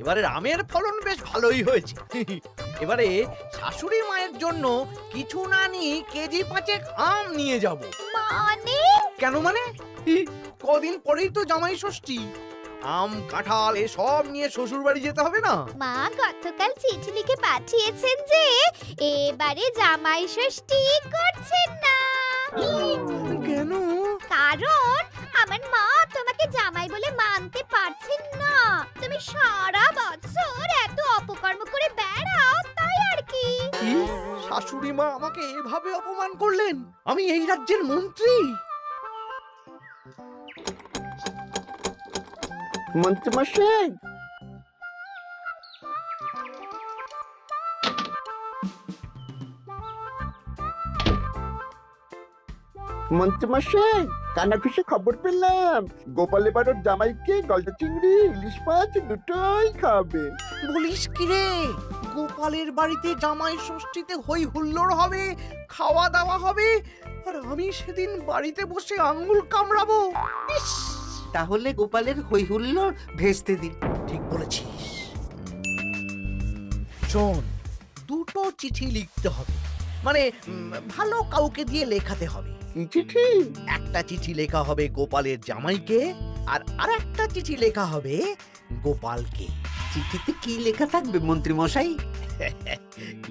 এবারে আমের ফলন বেশ ভালোই হয়েছে। এবারে শাশুড়ি মায়ের জন্য কিছু না নিয়ে কেজি 5 আম নিয়ে যাব। মানে কেন মানে? কদিন পরেই তো জামাই ষষ্ঠী। আম কাঁঠাল এসব নিয়ে শ্বশুর বাড়ি যেতে হবে না? মা গতকাল চিঠি লিখে পাঠিয়েছেন যে এবারে জামাই ষষ্ঠী করছেন না। কেন? কারণ আমার মা তোমাকে জামাই বলে মানতে পারছেন না। তুমি সারা বছর এত অপকর্ম করে বেড়াও, তাই আর কি। কি? শাশুড়ি মা আমাকে এভাবে অপমান করলেন? আমি এই রাজ্যের মন্ত্রী। মন্ত্রীমশাই, মন্ত্রীমশাই, কানাঘুষে খবর পেলাম গোপাল এবার ওর জামাইকে গলদা চিংড়ি ইলিশ মাছ দুটোই খাবে। বলিস কি রে? গোপালের বাড়িতে জামাই ষষ্ঠীতে হই হুল্লোড় হবে, খাওয়া দাওয়া হবে, আর আমি সেদিন বাড়িতে বসে আঙ্গুল কামড়াবো। ইস! তাহলে গোপালের হই হুল্লোড় ভেস্তে দিন। ঠিক বলেছিস। শোন, দুটো চিঠি লিখতে হবে, মানে ভালো কাউকে দিয়ে লেখাতে হবে। কি চিঠি? একটা চিঠি লেখা হবে গোপালের জামাইকে, আর আরেকটা চিঠি লেখা হবে গোপালকে। চিঠিতে কি লেখা থাকবে মন্ত্রী মশাই?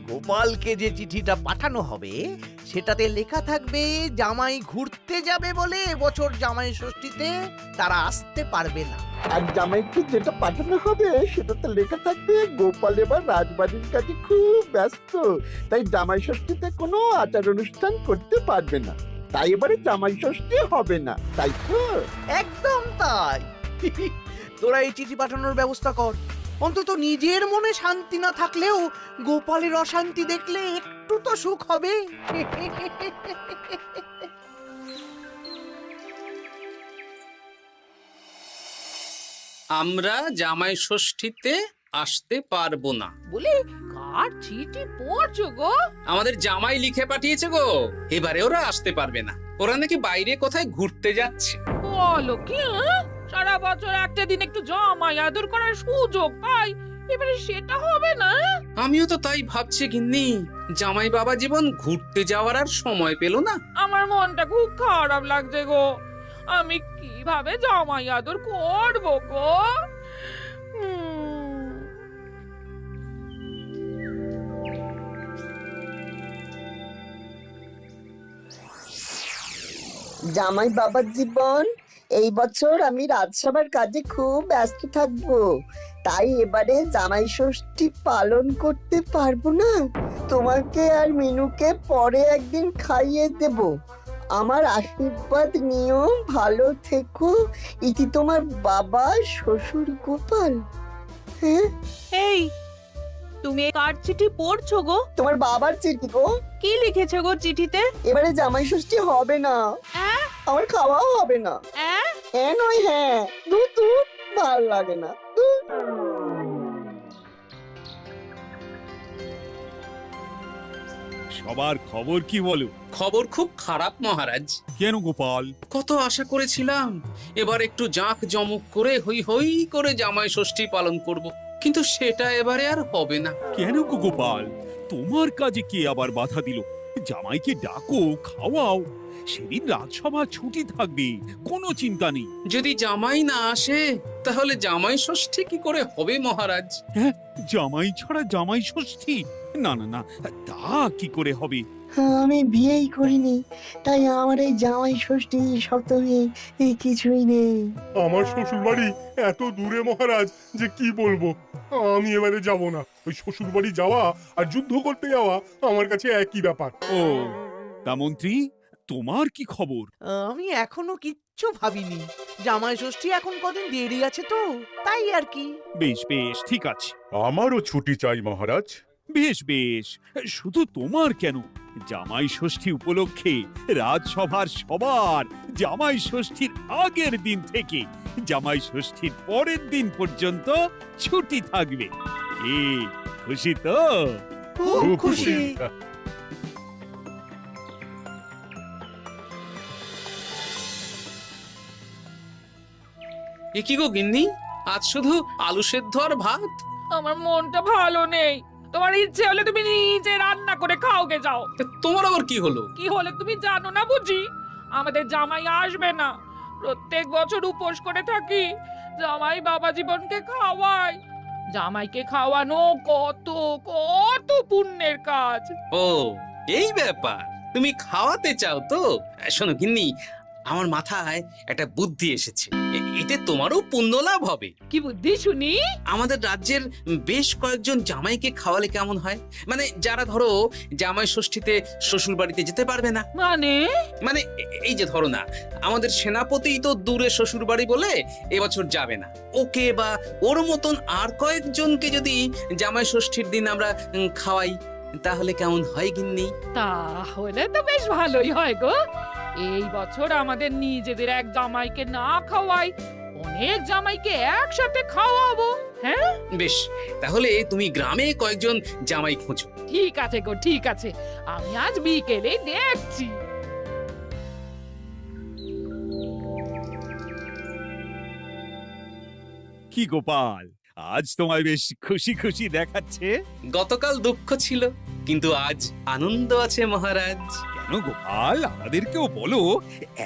গোপালকে যে চিঠিটা পাঠানো হবে সেটাতে লেখা থাকবে জামাই ঘুরতে যাবে বলে এবছর জামাই ষষ্ঠীতে তারা আসতে পারবে না। আর জামাইকে যেটা পাঠানো হবে সেটাতে লেখা থাকবে গোপাল এবার রাজবাড়ির কাছে খুব ব্যস্ত, তাই জামাই ষষ্ঠীতে কোনো আচার অনুষ্ঠান করতে পারবে না, তাই এবারে জামাই ষষ্ঠী হবে না, তাই তো? একদম তাই। তোরা এই চিঠি পাঠানোর ব্যবস্থা কর। অন্তত নিজের মনে শান্তি না থাকলেও গোপালের অশান্তি দেখলে একটু তো সুখ হবে। আমরা জামাই ষষ্ঠীতে আসতে পারবো না বলে কার চিঠি পড়ছো গো? আমাদের জামাই লিখে পাঠিয়েছে গো, এবারে ওরা আসতে পারবে না। ওরা নাকি বাইরে কোথায় ঘুরতে যাচ্ছে। বলো কি? সারা বছর একটা দিন একটু জামাই আদর করার সুযোগ পাই, এবারে সেটা হবে না? আমিও তো তাই ভাবছি গিন্নি, জামাই বাবা জীবন ঘুরতে যাওয়ার আর সময় পেল না। আমার মনটা খুব খারাপ লাগছে গো। আমি কিভাবে জামাই আদর করবো গো? জামাই বাবার জীবন, এই বছর আমি রাজসভার কাজে খুব ব্যস্ত থাকবো, তাই এবারে জামাই ষষ্ঠী পালন করতে পারবো না। তোমাকে আর মিনুকে পরে একদিন খাইয়ে দেব। আমার আশীর্বাদ নিও, ভালো থেকো। ইতি তোমার বাবা শ্বশুর গোপাল। হ্যাঁ, এই তুমি কার চিঠি পড়ছো গো? তোমার বাবার চিঠি গো। কি লিখেছে গো চিঠিতে? এবারে জামাই ষষ্ঠী হবে না, আমার খাওয়াও হবে না। হ্যাঁ নয় হ্যাঁ, দূর দূর, ভাল লাগে না। সবার খবর কি বলো? খবর খুব খারাপ মহারাজ। কেন গোপাল? কত আশা করেছিলাম এবার একটু জাঁক জমক করে হই হই করে জামাই ষষ্ঠী পালন করব, কিন্তু সেটা এবারে আর হবে না। কেন গো গোপাল, তোমার কাজে কে আবার বাধা দিল? জামাইকে ডাকো, খাওয়াও, সেদিন রাজসভা ছুটি থাকবে, কোনো চিন্তা নেই। যদি জামাই না আসে তাহলে জামাই ষষ্ঠী কি করে হবে মহারাজ? হ্যাঁ, জামাই ছাড়া জামাই ষষ্ঠী? না না না, তা কি করে হবে? আমি বিয়েই করিনি, তাই আমার এই জামাই ষষ্ঠী সপ্তমী কিছুই নেই। আমার শ্বশুর বাড়ি এত দূরে মহারাজ যে কি বলবো। আমি এবারে যাব না। ওই শ্বশুর বাড়ি যাওয়া আর যুদ্ধ করতে যাওয়া আমার কাছে একই ব্যাপার। ও, তা মন্ত্রী, তোমার কি খবর? আমি এখনো কিচ্ছু ভাবিনি। জামাই ষষ্ঠী এখন কদিন দেরি আছে তো, তাই আর কি। বেশ বেশ, ঠিক আছে। আমারও ছুটি চাই মহারাজ। বেশ বেশ, শুধু তোমার কেন, জামাই ষষ্ঠী উপলক্ষে রাজসভার সবার জামাই ষষ্ঠীর আগের দিন থেকে জামাই ষষ্ঠীর পরের দিন পর্যন্ত ছুটি থাকবে। এ খুশি তো? খুব খুশি। এ কি গো গিন্নি, আজ শুধু আলু সেদ্ধ আর ভাত। আমার মনটা ভালো নেই। তোমার ইচ্ছে হলে তুমি নিজে রান্না করে খাওগে যাও। তা তোমার আবার কি হলো? কি হলে তুমি জানো না বুঝি? আমাদের জামাই আসবে না। প্রত্যেক বছর উপোস করে থাকি, জামাই বাবা জীবনকে খাওয়ায়। জামাইকে খাওয়ানো কত কত পুণ্যের কাজ। ও এই ব্যাপার, তুমি খাওয়াতে চাও তো? শোনো গিন্নি, আমার মাথায় একটা বুদ্ধি এসেছে। এতে তোমারও পুণ্য লাভ হবে। কি বুদ্ধি শুনি? আমাদের রাজ্যের বেশ কয়েকজন জামাইকে খাওয়ালে কেমন হয়? মানে যারা ধরো জামাই ষষ্ঠীতে শ্বশুর বাড়িতে যেতে পারবে না। মানে মানে এই যে ধরো না, আমাদের সেনাপতি তো দূরে শ্বশুর বাড়ি বলে এবছর যাবে না। ওকে বা ওর মতন আর কয়েকজনকে যদি জামাই ষষ্ঠীর দিন আমরা খাওয়াই, তাহলে কেমন হয় গিন্নি? তাহলে তো বেশ ভালোই হয় গো। এই বছর আমাদের নিজেদের এক জামাইকে না খাওয়াই, অনেক জামাইকে একসাথে খাওয়াবো। হ্যাঁ বেশ, তাহলে তুমি গ্রামে কয়েকজন জামাই খোঁজো। ঠিক আছে গো, ঠিক আছে। আমি আজ বিকেলে দেখছি। কি গোপাল, আজ তোমায় বেশ খুশি খুশি দেখাচ্ছে। গতকাল দুঃখ ছিল, কিন্তু আজ আনন্দ আছে মহারাজ। কেন গোপাল, আমাদেরকেও বলো,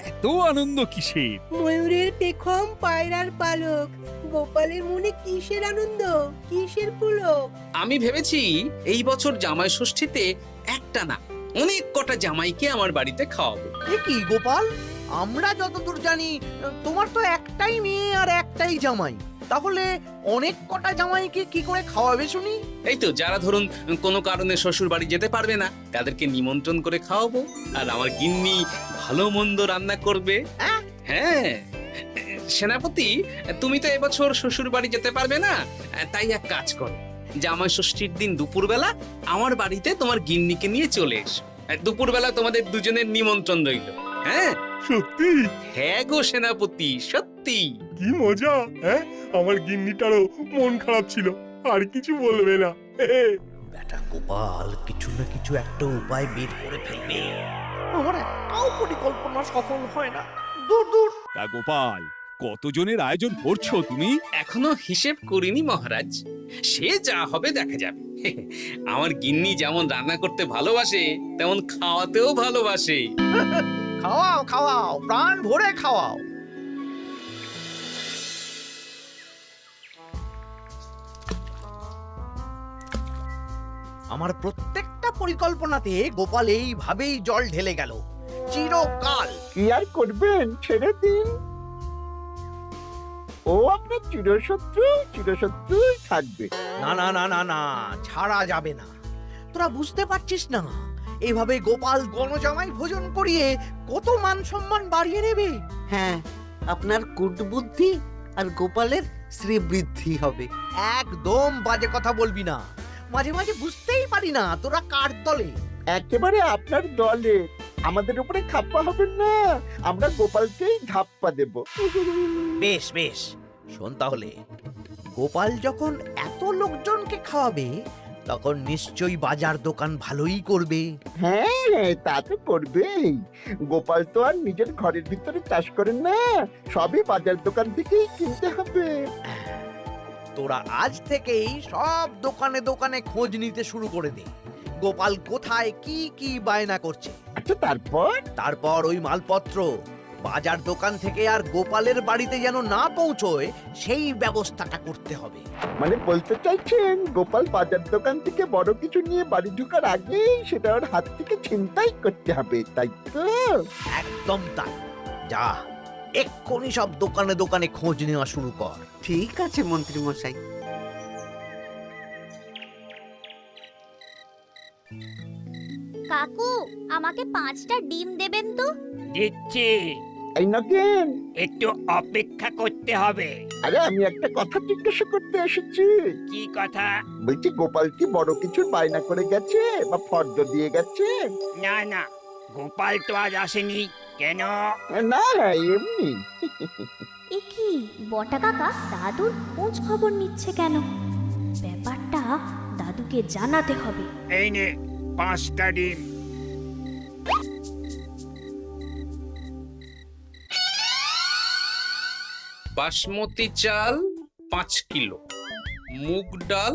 এত আনন্দ কিসের? ময়ূরের পেখম পায়রার পালক, গোপালের মনে কিসের আনন্দ, কিসের পুলক? আমি ভেবেছি এই বছর জামাই ষষ্ঠীতে একটা না অনেক কটা জামাইকে আমার বাড়িতে খাওয়াবো। এ কি গোপাল, আমরা যতদূর জানি তোমার তো একটাই মেয়ে আর একটাই জামাই, তাহলে অনেক কটা জামাইকে কি করে খাওয়াবে শুনি? এই তো যারা ধরুন কোনো কারণে শ্বশুর বাড়ি যেতে পারবে না, তাদেরকে নিমন্ত্রণ করে খাওয়াবো। আর আমার গিন্নি ভালো মন্দ রান্না করবে। হ্যাঁ সেনাপতি, তুমি তো এবছর শ্বশুর বাড়ি যেতে পারবে না, তাই এক কাজ করো, জামাই ষষ্ঠীর দিন দুপুরবেলা আমার বাড়িতে তোমার গিন্নিকে নিয়ে চলে এসো। দুপুরবেলা তোমাদের দুজনের নিমন্ত্রণ রইল। হ্যাঁ সত্যি? হ্যাঁ গো সেনাপতি, সত্যি। কি মজা! হ্যাঁ, আমার গিন্নিটারও মন খারাপ ছিল, আর কিছু বলবে না। বেটা গোপাল কিছু না কিছু একটা উপায় বের করে ফেলবে। আমার একটাও পরিকল্পনা সফল হয় না। দূর দূর। তা গোপাল, কতজনের আয়োজন করছো তুমি? এখনো হিসেব করিনি মহারাজ, সে যা হবে দেখা যাবে। আমার গিন্নি যেমন রান্না করতে ভালোবাসে, তেমন খাওয়াতেও ভালোবাসে। খাওয়াও খাওয়াও, প্রাণ ভরে খাওয়াও। আমার প্রত্যেকটা পরিকল্পনাতে গোপাল এইভাবেই জল ঢেলে গেল চিরকাল। কি আর করবেন, ছেড়ে দিন। ও আপনার চিরশত্রু থাকবে। না না না না না, ছাড়া যাবে না। তোরা বুঝতে পারছিস না, এইভাবে গোপাল গণজামাই ভোজন করিয়ে কত মান সম্মান বাড়িয়ে নেবে। হ্যাঁ, আপনার কূটবুদ্ধি আর গোপালের শ্রীবৃদ্ধি হবে। একদম বাজে কথা বলবি না। মাঝে মাঝে বুঝতেই পারি না তোরা কার দলে। একেবারে আপনার দলে, আমাদের উপরে খাপ্পা হবেন না, আমরা গোপালকেই ধাপ্পা দেব। বেশ বেশ, শোন তাহলে, গোপাল যখন এত লোকজনকে খাওয়াবে, তখন নিশ্চয়ই বাজার দোকান ভালোই করবে। হ্যাঁ, তা তো করবেই। গোপাল তো আর নিজের ঘরের ভিতরে চাষ করেন না, সবই বাজার দোকান থেকেই কিনতে হবে। তোরা আজ থেকেই সব দোকানে দোকানে খোঁজ নিতে শুরু করে দে, গোপাল কোথায় কি কি বায়না করছে। আচ্ছা, তারপর ওই মালপত্র বাজার দোকান থেকে আর গোপালের বাড়িতে যেন না পৌঁছয়, সেই ব্যবস্থাটা করতে হবে। মানে বলতে চাইছেন গোপাল বাজার দোকান থেকে বড় কিছু নিয়ে বাড়ি ঢোকার আগেই সেটা ওর হাত থেকে ছিনতাই করতে হবে, তাই তো? একদম তাই। যা, এক্ষুনি সব দোকানে দোকানে খোঁজ নেওয়া শুরু কর। ঠিক আছে মন্ত্রী মশাই। কাকু, আমাকে 5টা ডিম দেবেন তো? দিচ্ছি, এই নগেন, একটু অপেক্ষা করতে হবে। আরে আমি একটা কথা জিজ্ঞাসা করতে এসেছি। কি কথা? বলছি, গোপাল কি বড় কিছুর বায়না করে গেছে বা ফর্দ দিয়ে গেছে? না না, গোপাল তো আজ আসেনি। কেন? না, এমনি। এ কি, বটা কাকা দাদুর খোঁজ খবর নিচ্ছে কেন? ব্যাপারটা দাদুকে জানাতে হবে। এই নে 5টা ডিম। বাসমতি চাল 5 কিলো, মুগ ডাল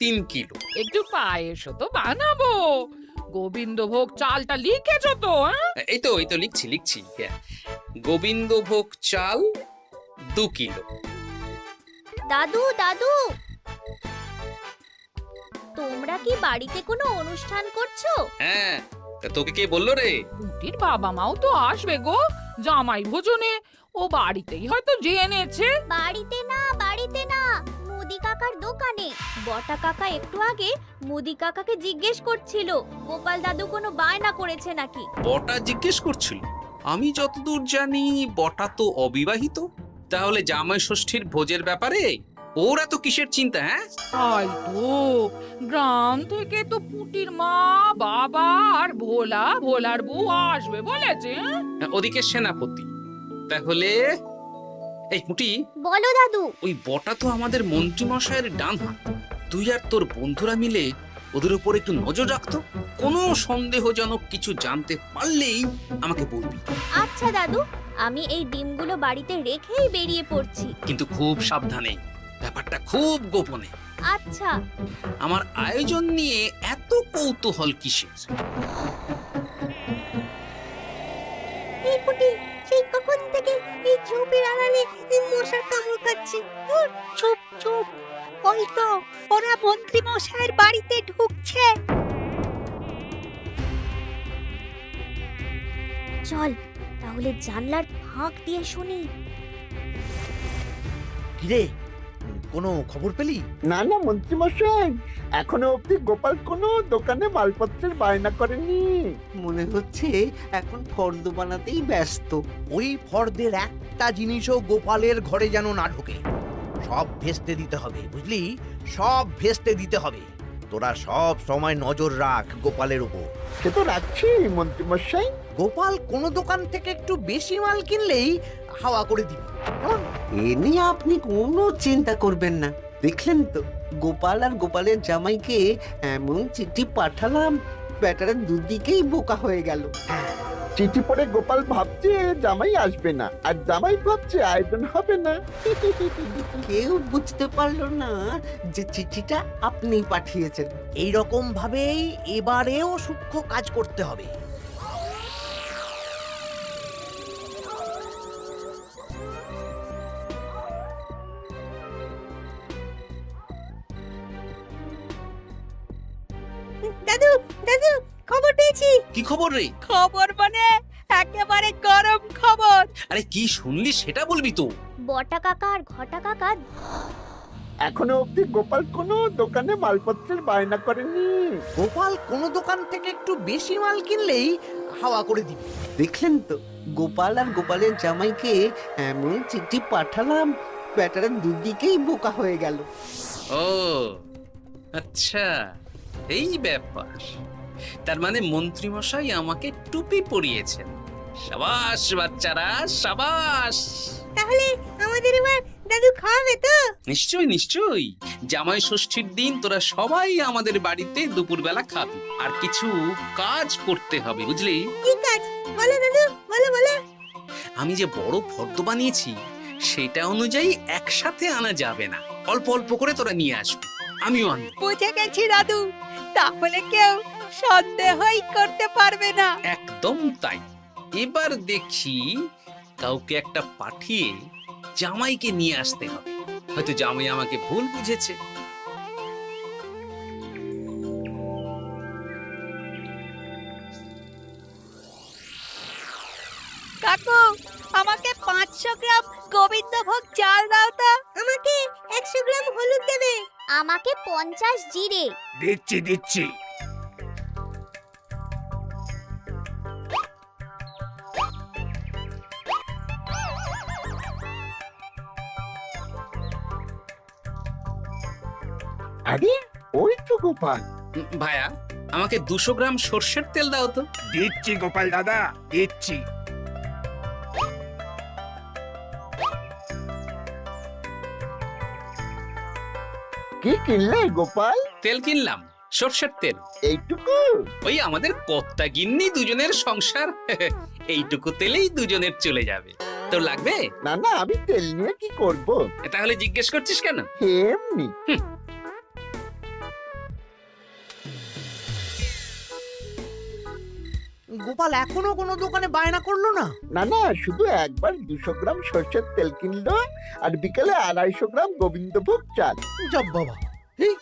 3 কিলো। একটু পায়েসও তো বানাবো। গোবিন্দভোগ চালটা লিখেছো তো? এই তো লিখছি। হ্যাঁ, গোবিন্দভোগ চাল 2 কিলো। দাদু দাদু, তোমরা কি বাড়িতে কোনো অনুষ্ঠান করছো? হ্যাঁ, তা তোকে কে বললো রে? পুটির বাবা মাও তো আসবে গো, জামাই ভোজনে। ও বাড়িতেই হয়তো জেনেছে। বাড়িতে না, মুদি কাকার দোকানে। বটা কাকা একটু আগে মুদি কাকাকে জিজ্ঞেস করছিল গোপাল দাদু কোনো বায়না করেছে নাকি। বটা জিজ্ঞেস করছিল? আমি যতদূর জানি বটা তো অবিবাহিত। তাহলে জামাই ষষ্ঠীর ভোজের ব্যাপারে ওর এত কিসের চিন্তা? হ্যাঁ, তাই তো, গ্রাম থেকে তো পুটির মা, বাবা আর ভোলার বউ আসবে বলেছে। ওদিকে সেনাপতি। তাহলে এই পুটি, বলো দাদু। ওই বটা তো আমাদের মন্ত্রী মশাইয়ের ডান হাত। তুই আর তোর বন্ধুরা মিলে ওদের উপর একটু নজর রাখতো। কোনো সন্দেহজনক কিছু জানতে পারলেই আমাকে বলবি। আচ্ছা দাদু, আমি এই ডিমগুলো বাড়িতে রেখেই বেরিয়ে পড়ছি। কিন্তু খুব সাবধানে, ব্যাপারটা খুব গোপনে। আচ্ছা। আমার আয়োজন নিয়ে এত কৌতূহল কিসের? এই পুটি, সেই কখন থেকে এই ঝোপের আড়ালে এই মশার কামড় খাচ্ছে। চুপ চুপ, ওই তো ওরা মন্ত্রী মশাইয়ের বাড়িতে ঢুকছে। চল তাহলে জানলার ফাঁক দিয়ে শুনি। কিরে, কোনো খবর পেলি? না মন্ত্রী মশাই, এখনো অব্দি গোপাল কোনো দোকানে মালপত্রের বায়না করেনি। মনে হচ্ছে এখন ফর্দ বানাতেই ব্যস্ত। ওই ফর্দের একটা জিনিসও গোপালের ঘরে যেন না ঢোকে। সব ভেস্তে দিতে হবে, বুঝলি? সব ভেস্তে দিতে হবে। তোরা সব সময় নজর রাখ গোপালের উপর। সে তো রাখছি মন্ত্রী মশাই। গোপাল কোনো দোকান থেকে একটু বেশি মাল কিনলেই হাওয়া করে দিবি, কেমন? এ নিয়ে আপনি কোনো চিন্তা করবেন না। দেখলেন তো, গোপাল আর গোপালের জামাইকে এমন চিঠি পাঠালাম, ব্যাটারা দুদিকেই বোকা হয়ে গেল। চিঠি পড়ে গোপাল ভাবছে জামাই আসবে না, আর জামাই ভাবছে আয়োজন হবে না। কেউ বুঝতে পারলো না যে চিঠিটা আপনি পাঠিয়েছেন। এইরকম ভাবেই এবারেও সূক্ষ্ম কাজ করতে হবে। দাদু দাদু, খবর পেয়েছি। কি খবর রে? খবর মানে একেবারে গরম খবর। আরে কি শুনলি সেটা বলবি তো। বটা কাকা আর ঘটা কাকা এখনো অব্দি গোপাল কোনো দোকানে মালপত্রের বায়না করেনি। গোপাল কোনো দোকান থেকে একটু বেশি মাল কিনলেই হাওয়া করে দিবি। দেখলেন তো, গোপাল আর গোপালের জামাইকে এমন চিঠি পাঠালাম, ব্যাটারা দুদিকেই বোকা হয়ে গেল। ও আচ্ছা, এই ব্যাপার। তার মানে মন্ত্রী মশাই আমাকে টুপি পরিয়েছেন। সাবাস বাচ্চারা, সাবাস। তাহলে আমাদের এবার দাদু খাওয়াবে তো? নিশ্চয়ই। জামাই ষষ্ঠীর দিন তোরা সবাই আমাদের বাড়িতে দুপুরবেলা খাবি। আর কিছু কাজ করতে হবে, বুঝলি? কি কাজ? বলো দাদু, বলো। আমি যে বড় ফর্দ বানিয়েছি সেটা অনুযায়ী একসাথে আনা যাবে না, অল্প অল্প করে তোরা নিয়ে আসবি। আমিও আনবো। বুঝে গেছি দাদু, তাহলে কেউ সন্দেহই করতে পারবে না। একদম তাই। এবার দেখি কাউকে একটা পাঠিয়ে জামাইকে নিয়ে আসতে হবে। হয়তো জামাই আমাকে ভুল বুঝেছে। কাকু, আমাকে 500 গ্রাম গোবিন্দভোগ চাল দাও তো। আমাকে 100 গ্রাম হলুদ দেবে। আমাকে 50 জিরে। দিচ্ছি আরে ওই তো গোপাল। ভাইয়া, আমাকে 200 গ্রাম সর্ষের তেল দাও তো। দিচ্ছি গোপাল দাদা, দিচ্ছি। কি কিনলে গোপাল? তেল কিনলাম, সর্ষের তেল। এইটুকু? ওই আমাদের কর্তা গিন্নি দুজনের সংসার, এইটুকু তেলেই দুজনের চলে যাবে। তোর লাগবে? না না, আমি তেল নিয়ে কি করব? তাহলে জিজ্ঞেস করছিস কেন? এমনি। গোপাল এখনো কোনো দোকানে বায়না করলো না? না না, শুধু একবার 200 গ্রাম সর্ষের তেল কিনলো আর বিকেলে 250 গ্রাম গোবিন্দভোগ চাল। যাব বাবা, এই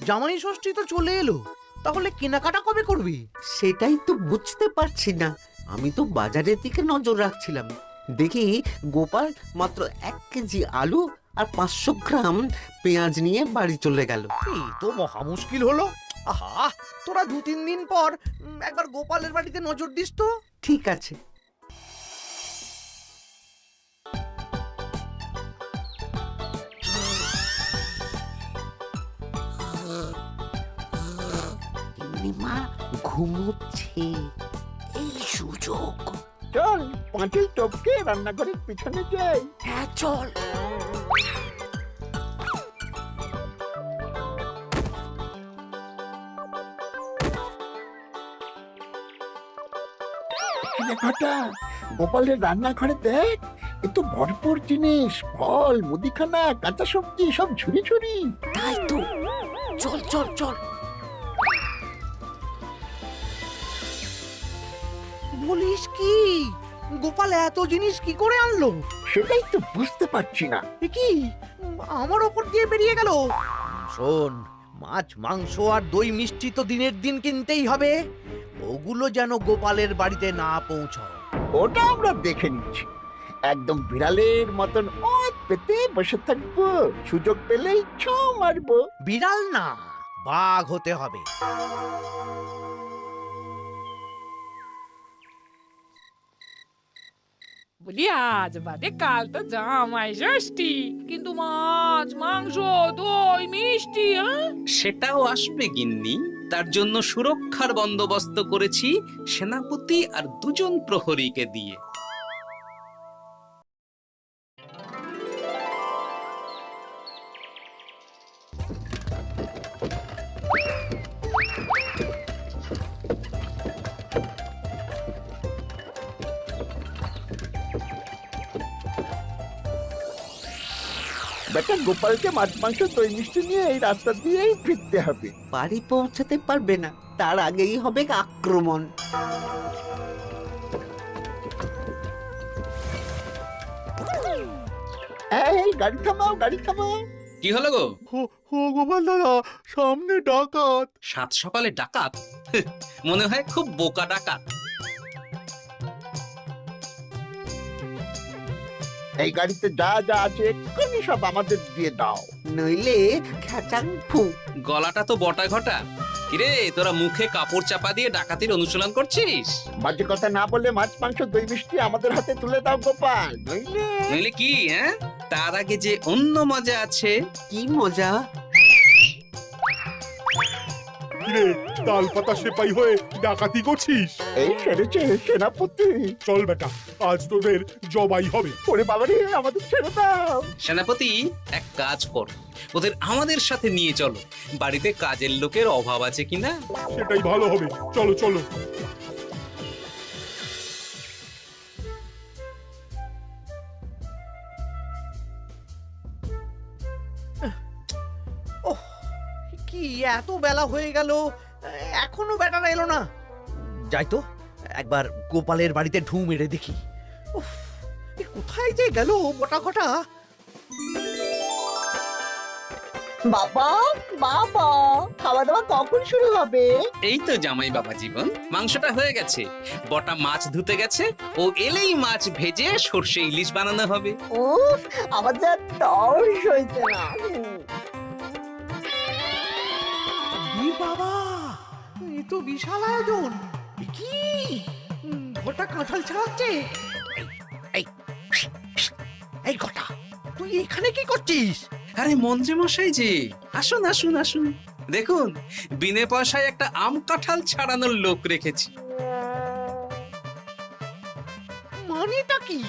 জামাই ষষ্ঠী তো চলে এলো, তাহলে কেনাকাটা কবে করবি? সেটাই তো বুঝতে পারছি না। আমি তো বাজারের দিকে নজর রাখছিলাম, দেখি গোপাল মাত্র 1 কেজি আলু আর 500 গ্রাম পেঁয়াজ নিয়ে বাড়ি চলে গেল। এই তো মহা মুশকিল হলো। আহা, তোরা 2-3 দিন পর একবার গোপালের বাড়িতে নজর দিস তো। ঠিক আছে। মা ঘুমোচ্ছে, এই সুযোগ। চল পাঁচিল টপকে রান্নাঘরের পিছনে যাই। হ্যাঁ চল। ঘটা গোপালের রান্নাঘরে দেখ, এ তো ভরপুর জিনিস, ফল, মুদিখানা, কাঁচা সবজি সব ঝুড়ি ঝুড়ি। তাই তো, চল চল চল। বলিস কি, গোপাল এত জিনিস কি করে আনলো? সেটাই তো বুঝতে পারছি না। এ কি, আমার ওপর দিয়ে বেরিয়ে গেল? শোন, মাছ মাংস আর দই মিষ্টি তো দিনের দিন কিনতেই হবে, ওগুলো যেন গোপালের বাড়িতে না পৌঁছায়। ওটা আমরা দেখে নিচ্ছি। একদম বিড়ালের মতন ওত পেতে বসে থাকবো, সুযোগ পেলেই ছো মারবো। বিড়াল না, বাঘ হতে হবে। বলি আজ বাদে কাল তো জামাই ষষ্ঠী, কিন্তু মাছ মাংস দই মিষ্টি সেটাও আসবে গিন্নি। তার জন্য সুরক্ষার বন্দোবস্ত করেছি সেনাপতি আর 2 জন প্রহরীকে দিয়ে। বেটা গোপালকে মাছ মাংস দই মিষ্টি নিয়ে এই রাস্তা দিয়েই ফিরতে হবে। বাড়ি পৌঁছাতে পারবে না, তার আগেই হবে আক্রমণ। এই গাড়ি থামাও, গাড়ি থামাও। কি হলো গো? ও গোপাল দাদা, সামনে ডাকাত। 7 সকালে ডাকাত? মনে হয় খুব বোকা ডাকাত। এই গাড়িতে যা যা আছে এক্ষুনি সব আমাদের দিয়ে দাও, নইলে খেচাং ফু। গলাটা তো বটা ঘটা। কিরে, তোরা মুখে কাপড় চাপা দিয়ে ডাকাতির অনুশীলন করছিস? বাজে কথা না বলে মাছ মাংস দই মিষ্টি আমাদের হাতে তুলে দাও গোপাল, নইলে। নইলে কি? হ্যাঁ, তার আগে যে অন্য মজা আছে। কি মজা? কিরে, তাল পাতা সেপাই হয়ে ডাকাতি করছিস? এই সেরেছে সেনাপতি। চল বেটা, আজ তোদের জবাই হবে। ওরে বাবারে, আমাদের ছেড়ে দাও। সেনাপতি, এক কাজ কর, ওদের আমাদের সাথে নিয়ে চলো। বাড়িতে কাজের লোকের অভাব আছে কিনা। সেটাই ভালো হবে, চলো চলো। ওহ, কি এত বেলা হয়ে গেল, এখনো বেটারা এলো না। যাই তো একবার গোপালের বাড়িতে ঢু মেরে দেখি। উফ, এ কোথায় যে গেল বটা ঘটা? বাবা বাবা, খাওয়া দাওয়া কখন শুরু হবে? এই তো জামাই বাবা জীবন, মাংসটা হয়ে গেছে, বটা মাছ ধুতে গেছে, ও এলেই মাছ ভেজে সর্ষে ইলিশ বানানো হবে। উফ, আমার যা তর্স হয়েছে না। এ বাবা, এ তো বিশাল আয়োজন। এ কি, ঘটা কাঁঠাল ছাড়াচ্ছে? এই এই ঘটা, তুই এখানে কি করছিস? আরে মন্ত্রী মশাই যে, আসুন আসুন আসুন, দেখুন বিনে পয়সায় একটা আম কাঁঠাল ছাড়ানোর লোক রেখেছি। মানেটা কি?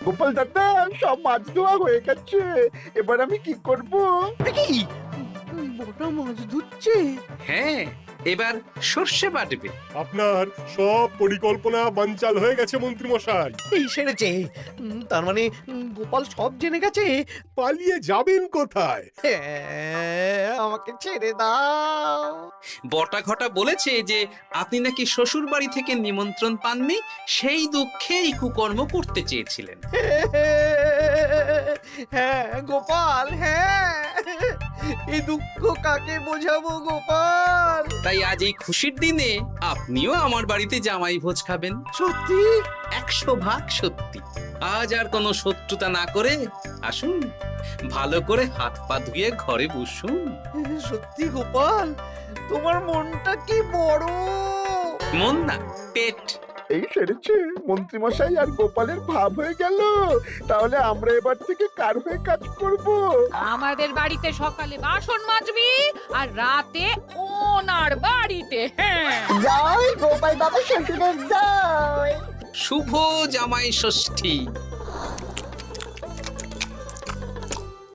গোপাল দাদা, সব মাছ ধোয়া হয়ে গেছে, এবার আমি কি করব? এ কি, বটা মাছ ধুচ্ছে? হ্যাঁ, এবার সর্ষে বাটবে। আপনার সব পরিকল্পনা বানচাল হয়ে গেছে মন্ত্রী মশাই। এই সেরেছে। তার মানে গোপাল সব জেনে গেছে। পালিয়ে যাবেন কোথায়? হ্যাঁ, আমাকে ছেড়ে দাও। বটা ঘটা বলেছে যে আপনি নাকি শ্বশুর বাড়ি থেকে নিমন্ত্রণ পাননি, সেই দুঃখে এই কুকর্ম করতে চেয়েছিলেন। হ্যাঁ গোপাল, হ্যাঁ, এই দুঃখ কাকে বোঝাবো গোপাল? তাই আজ এই খুশির দিনে আপনিও আমার বাড়িতে জামাই ভোজ খাবেন। সত্যি? 100% সত্যি। আজ আর কোনো শত্রুতা না করে আসুন, ভালো করে হাত পা ধুয়ে ঘরে বসুন। সত্যি গোপাল, তোমার মনটা কি বড়। মন না, পেট। এই সেরেছে, মন্ত্রী মশাই আর গোপালের ভাব হয়ে গেল। তাহলে আমরা এবার থেকে কার হয়ে কাজ করব? আমাদের বাড়িতে সকালে বাসন মাজবি আর রাতে ওনার বাড়িতে। হ্যাঁ, জয় গোপাল বাবা শ্বশুরের জয়। শুভ জামাই ষষ্ঠী।